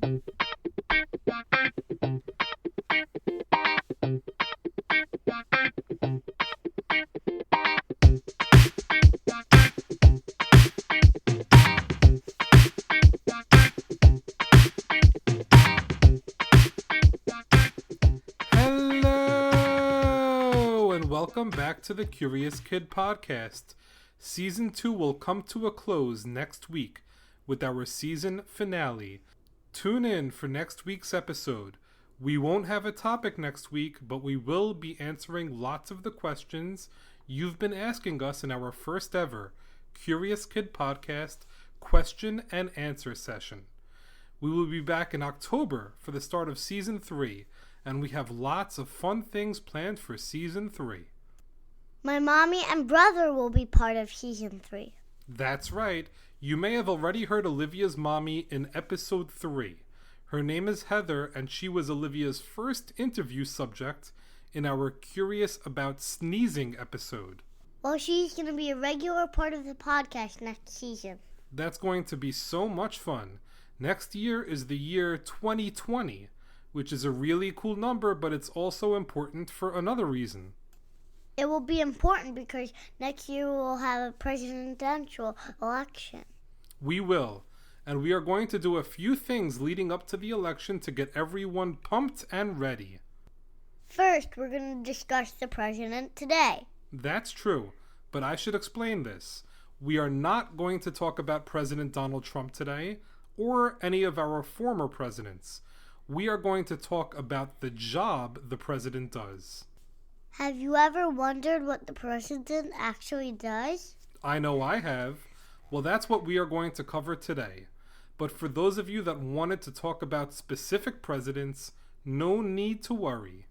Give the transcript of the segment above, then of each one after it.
Welcome back to the Curious Kid Podcast. Season 2 will come to a close next week with our season finale. Tune in for next week's episode. We won't have a topic next week, but we will be answering lots of the questions you've been asking us in our first ever Curious Kid Podcast question and answer session. We will be back in October for the start of Season 3, and we have lots of fun things planned for Season 3. My mommy and brother will be part of Season 3. That's right. You may have already heard Olivia's mommy in Episode 3. Her name is Heather, and she was Olivia's first interview subject in our Curious About Sneezing episode. Well, she's going to be a regular part of the podcast next season. That's going to be so much fun. Next year is the year 2020, which is a really cool number, but it's also important for another reason. It will be important because next year we'll have a presidential election. We will. And we are going to do a few things leading up to the election to get everyone pumped and ready. First, we're going to discuss the president today. That's true, but I should explain this. We are not going to talk about President Donald Trump today, or any of our former presidents. We are going to talk about the job the president does. Have you ever wondered what the president actually does? I know I have. Well, that's what we are going to cover today. But for those of you that wanted to talk about specific presidents, no need to worry.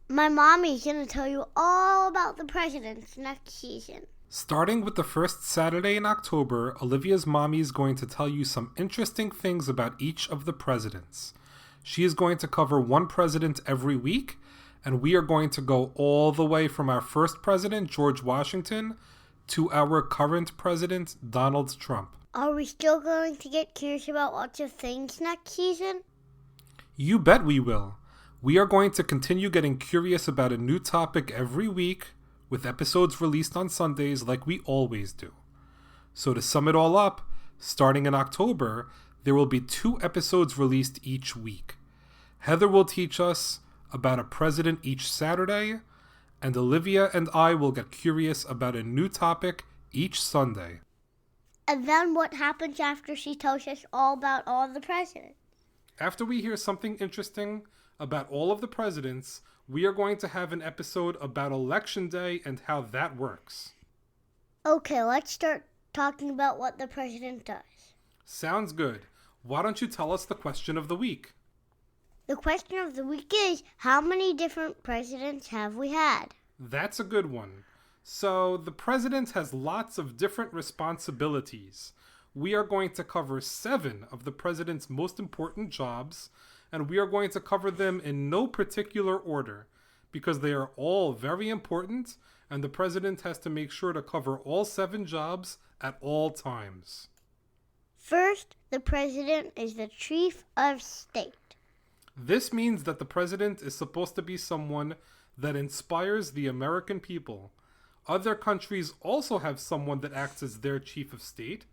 My mommy's going to tell you all about the presidents next season. Starting with the first Saturday in October, Olivia's mommy is going to tell you some interesting things about each of the presidents. She is going to cover one president every week, and we are going to go all the way from our first president, George Washington, to our current president, Donald Trump. Are we still going to get curious about lots of things next season? You bet we will. We are going to continue getting curious about a new topic every week, with episodes released on Sundays like we always do. So to sum it all up, starting in October, there will be 2 episodes released each week. Heather will teach us about a president each Saturday, and Olivia and I will get curious about a new topic each Sunday. And then what happens after she tells us all about all the presidents? After we hear something interesting about all of the presidents, we are going to have an episode about Election Day and how that works. Okay, let's start talking about what the president does. Sounds good. Why don't you tell us the question of the week? The question of the week is, how many different presidents have we had? That's a good one. So, the president has lots of different responsibilities. We are going to cover 7 of the president's most important jobs, and we are going to cover them in no particular order, because they are all very important, and the president has to make sure to cover all 7 jobs at all times. First, the president is the chief of state. This means that the president is supposed to be someone that inspires the American people. Other countries also have someone that acts as their chief of state,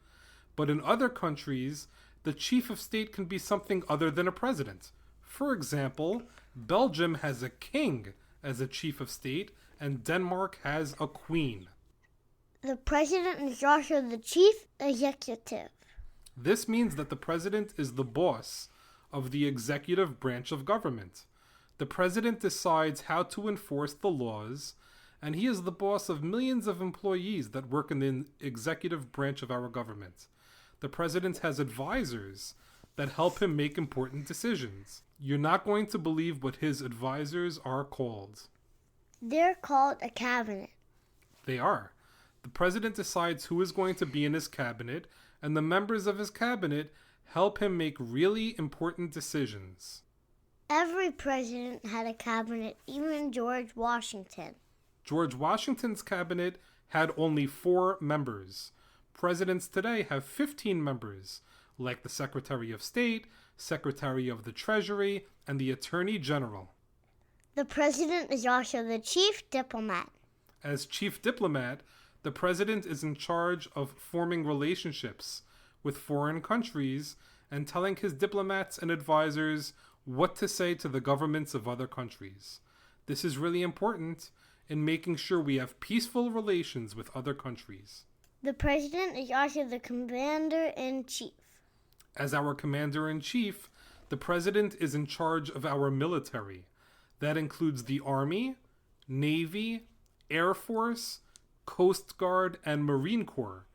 but in other countries, the chief of state can be something other than a president. For example, Belgium has a king as a chief of state, and Denmark has a queen. The president is also the chief executive. This means that the president is the boss of the executive branch of government. The president decides how to enforce the laws, and he is the boss of millions of employees that work in the executive branch of our government. The president has advisors that help him make important decisions. You're not going to believe what his advisors are called. They're called a cabinet. They are. The president decides who is going to be in his cabinet, and the members of his cabinet help him make really important decisions. Every president had a cabinet, even George Washington. George Washington's cabinet had only 4 members. Presidents today have 15 members, like the Secretary of State, Secretary of the Treasury, and the Attorney General. The president is also the chief diplomat. As chief diplomat, the president is in charge of forming relationships with foreign countries and telling his diplomats and advisors what to say to the governments of other countries. This is really important in making sure we have peaceful relations with other countries. The president is also the commander-in-chief. As our commander-in-chief, the president is in charge of our military. That includes the Army, Navy, Air Force, Coast Guard, and Marine Corps.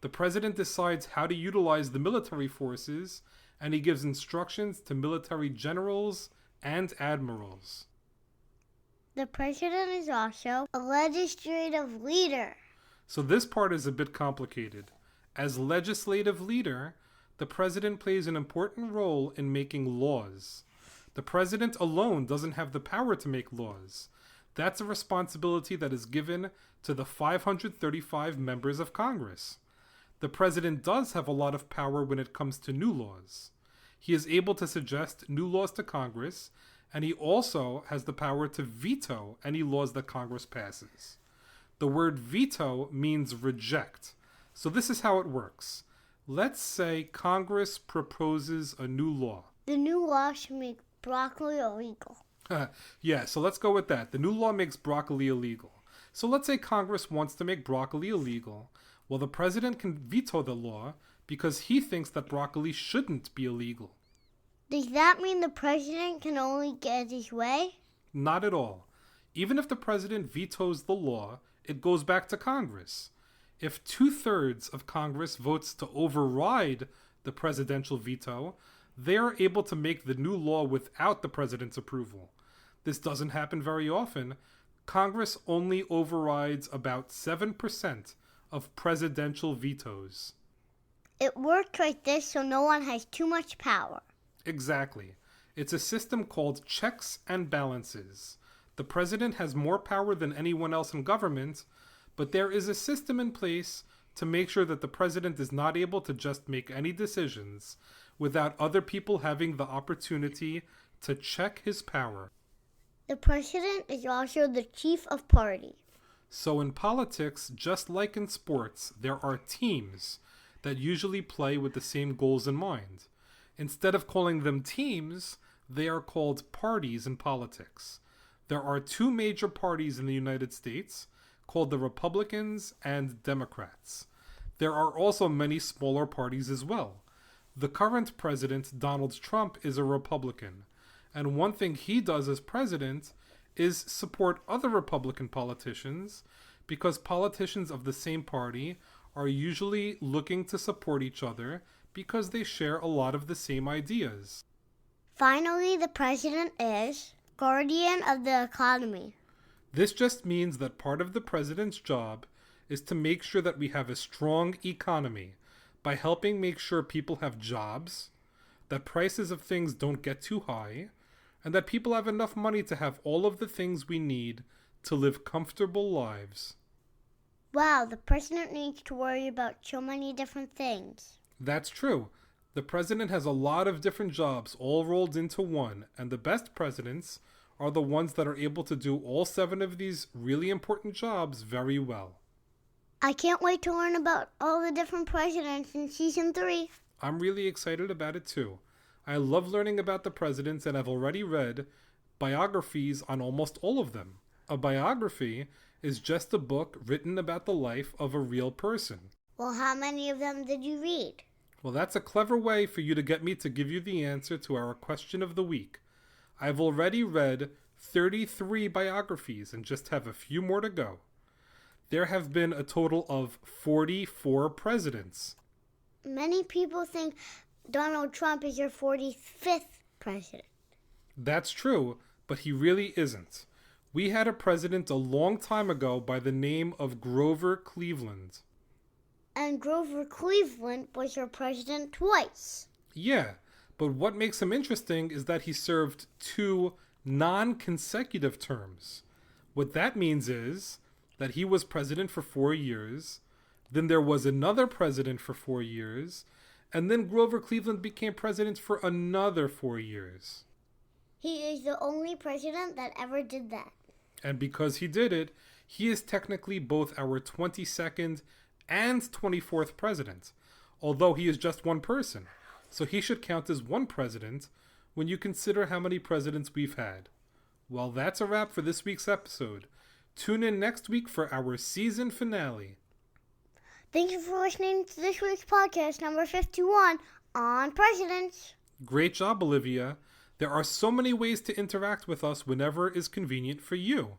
The president decides how to utilize the military forces, and he gives instructions to military generals and admirals. The president is also a legislative leader. So this part is a bit complicated. As legislative leader, the president plays an important role in making laws. The president alone doesn't have the power to make laws. That's a responsibility that is given to the 535 members of Congress. The president does have a lot of power when it comes to new laws. He is able to suggest new laws to Congress, and he also has the power to veto any laws that Congress passes. The word veto means reject. So this is how it works. Let's say Congress proposes a new law. The new law should make broccoli illegal. Yeah, so let's go with that. The new law makes broccoli illegal. So let's say Congress wants to make broccoli illegal. Well, the president can veto the law because he thinks that broccoli shouldn't be illegal. Does that mean the president can only get his way? Not at all. Even if the president vetoes the law, it goes back to Congress. If 2/3 of Congress votes to override the presidential veto, they are able to make the new law without the president's approval. This doesn't happen very often. Congress only overrides about 7% of presidential vetoes. It works like this so no one has too much power. Exactly. It's a system called checks and balances. The president has more power than anyone else in government, but there is a system in place to make sure that the president is not able to just make any decisions without other people having the opportunity to check his power. The president is also the chief of party. So in politics, just like in sports, there are teams that usually play with the same goals in mind. Instead of calling them teams, they are called parties in politics. There are two major parties in the United States called the Republicans and Democrats. There are also many smaller parties as well. The current president, Donald Trump, is a Republican. And one thing he does as president is support other Republican politicians because politicians of the same party are usually looking to support each other because they share a lot of the same ideas. Finally, the president is guardian of the economy. This just means that part of the president's job is to make sure that we have a strong economy by helping make sure people have jobs, that prices of things don't get too high, and that people have enough money to have all of the things we need to live comfortable lives. Wow, the president needs to worry about so many different things. That's true. The president has a lot of different jobs all rolled into one, and the best presidents are the ones that are able to do all 7 of these really important jobs very well. I can't wait to learn about all the different presidents in season 3. I'm really excited about it too. I love learning about the presidents, and I've already read biographies on almost all of them. A biography is just a book written about the life of a real person. Well, how many of them did you read? Well, that's a clever way for you to get me to give you the answer to our question of the week. I've already read 33 biographies and just have a few more to go. There have been a total of 44 presidents. Many people think Donald Trump is your 45th president. That's true, but he really isn't. We had a president a long time ago by the name of Grover Cleveland. And Grover Cleveland was your president twice. Yeah, but what makes him interesting is that he served 2 non-consecutive terms. What that means is that he was president for 4 years, then there was another president for 4 years, And then Grover Cleveland became president for another 4 years. He is the only president that ever did that. And because he did it, he is technically both our 22nd and 24th president, although he is just one person. So he should count as one president when you consider how many presidents we've had. Well, that's a wrap for this week's episode. Tune in next week for our season finale. Thank you for listening to this week's podcast, number 51, on presidents. Great job, Olivia. There are so many ways to interact with us whenever it is convenient for you.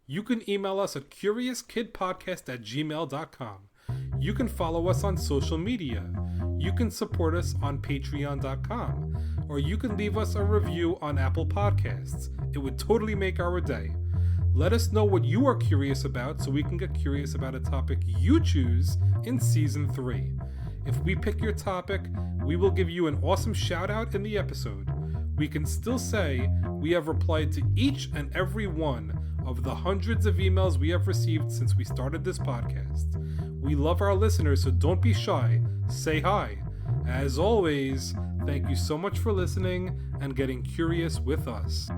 You can email us at CuriousKidPodcast@gmail.com. You can follow us on social media. You can support us on Patreon.com. Or you can leave us a review on Apple Podcasts. It would totally make our day. Let us know what you are curious about so we can get curious about a topic you choose in Season 3. If we pick your topic, we will give you an awesome shout out in the episode. We can still say we have replied to each and every one of the hundreds of emails we have received since we started this podcast. We love our listeners, so don't be shy. Say hi. As always, thank you so much for listening and getting curious with us.